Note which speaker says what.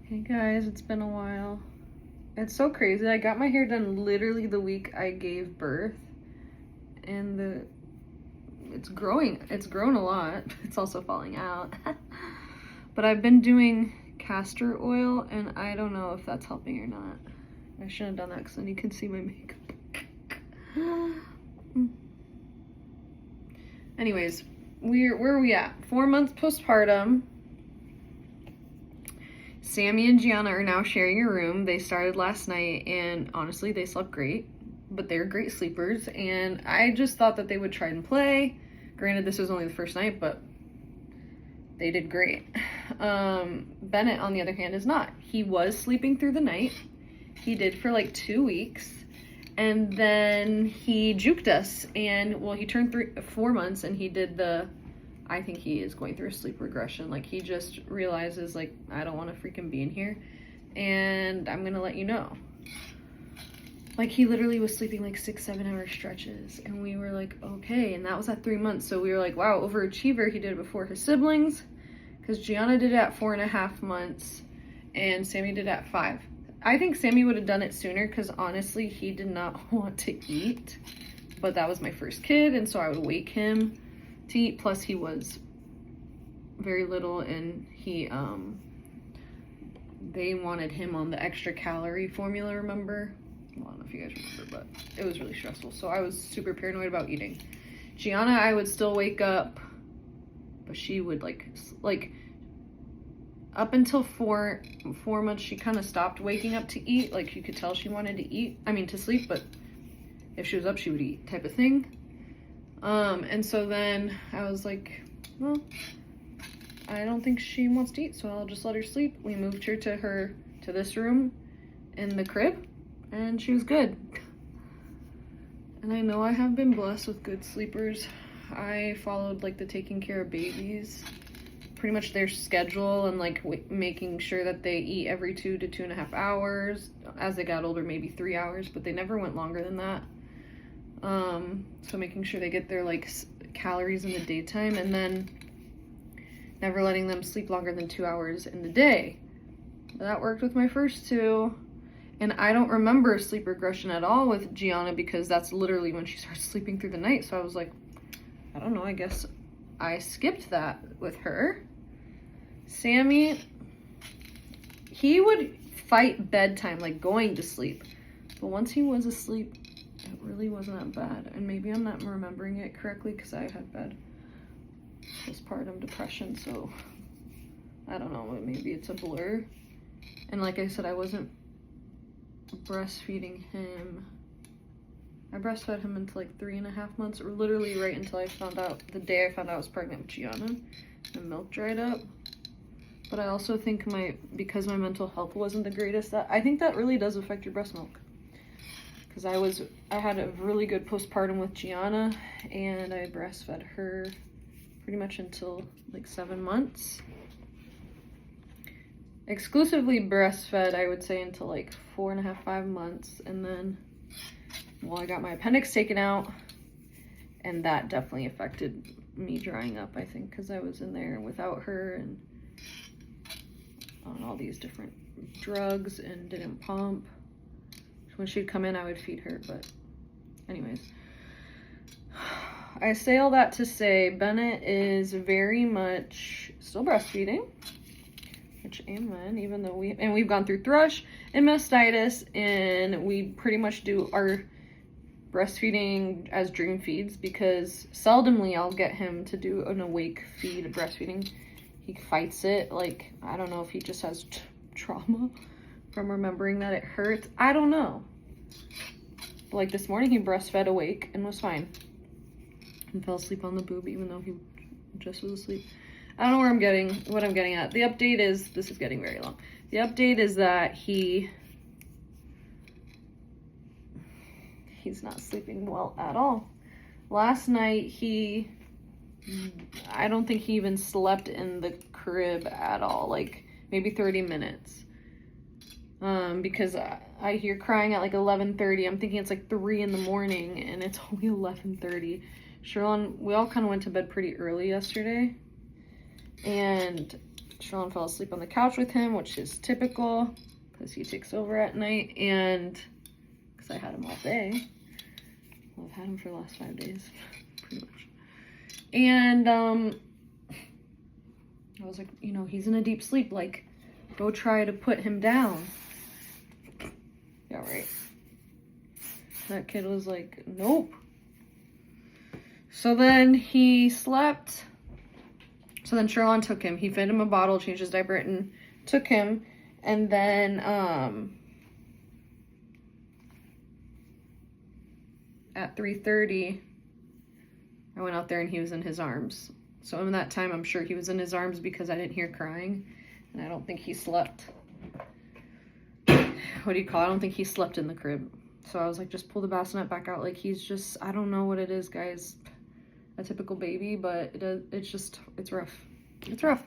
Speaker 1: Hey guys, it's been a while. It's so crazy. I got my hair done literally the week I gave birth, and it's growing. It's grown a lot. It's also falling out. But I've been doing castor oil, and I don't know if that's helping or not. I shouldn't have done that because then you can see my makeup. Anyways, where are we at? 4 months postpartum. Sammy and Gianna are now sharing a room. They started last night, and honestly, they slept great, but they're great sleepers, and I just thought that they would try and play. Granted, this was only the first night, but they did great. Bennett, on the other hand, is not. He was sleeping through the night. He did for like 2 weeks, and then he juked us, and well, he turned 4 months, and he did I think he is going through a sleep regression. Like, he just realizes, like, I don't want to freaking be in here, and I'm gonna let you know. Like, he literally was sleeping like 6-7 hour stretches, and we were like, okay. And that was at 3 months, so we were like, wow, overachiever. He did it before his siblings, because Gianna did it at 4.5 months and Sammy did it at 5. I think Sammy would have done it sooner, because honestly, he did not want to eat, but that was my first kid, and so I would wake him to eat. Plus, he was very little, and they wanted him on the extra calorie formula, remember? Well, I don't know if you guys remember, but it was really stressful, so I was super paranoid about eating. Gianna, I would still wake up, but she would like up until 4 months, she kind of stopped waking up to eat. Like, you could tell she wanted to sleep, but if she was up, she would eat, type of thing. And so then I was like, well, I don't think she wants to eat, so I'll just let her sleep. We moved her to this room in the crib, and she was good. And I know I have been blessed with good sleepers. I followed like the taking care of babies, pretty much their schedule, and like making sure that they eat every 2 to 2.5 hours. As they got older, maybe 3 hours, but they never went longer than that. So making sure they get their like calories in the daytime, and then never letting them sleep longer than 2 hours in the day. That worked with my first two. And I don't remember sleep regression at all with Gianna, because that's literally when she started sleeping through the night. So I was like, I don't know, I guess I skipped that with her. Sammy, he would fight bedtime, like going to sleep. But once he was asleep, it really wasn't that bad. And maybe I'm not remembering it correctly, because I had bad postpartum depression, so I don't know, maybe it's a blur. And like I said, I wasn't breastfeeding him. I breastfed him until like 3.5 months, or literally right until the day I found out I was pregnant with Gianna. The milk dried up. But I also think because my mental health wasn't the greatest, I think that really does affect your breast milk. Because I had a really good postpartum with Gianna, and I breastfed her pretty much until like 7 months. Exclusively breastfed, I would say, until like 4.5, 5 months, and then, well, I got my appendix taken out, and that definitely affected me drying up, I think, because I was in there without her and on all these different drugs and didn't pump. When she'd come in, I would feed her, but anyways. I say all that to say Bennett is very much still breastfeeding, which amen, even though we've gone through thrush and mastitis, and we pretty much do our breastfeeding as dream feeds, because seldomly I'll get him to do an awake feed breastfeeding. He fights it. Like, I don't know if he just has trauma from remembering that it hurts. I don't know. Like, this morning he breastfed awake and was fine, and fell asleep on the boob even though he just was asleep. I don't know what I'm getting at. The update is, this is getting very long. The update is that he's not sleeping well at all. Last night I don't think he even slept in the crib at all, like maybe 30 minutes. Because I hear crying at like 11:30. I'm thinking it's like 3 in the morning, and it's only 11:30. Sherlon, we all kind of went to bed pretty early yesterday, and Sherlon fell asleep on the couch with him, which is typical because he takes over at night, and because I had him all day. Well, I've had him for the last 5 days, pretty much. And I was like, you know, he's in a deep sleep. Like, go try to put him down. Yeah, right. That kid was like, nope. So then he slept. So then Sherlon took him. He fed him a bottle, changed his diaper, and took him. And then at 3:30, I went out there and he was in his arms. So in that time, I'm sure he was in his arms because I didn't hear crying. And I don't think he slept. What do you call it? I don't think he slept in the crib. So I was like, just pull the bassinet back out. Like, he's just, I don't know what it is, guys. A typical baby, but it's rough. It's rough.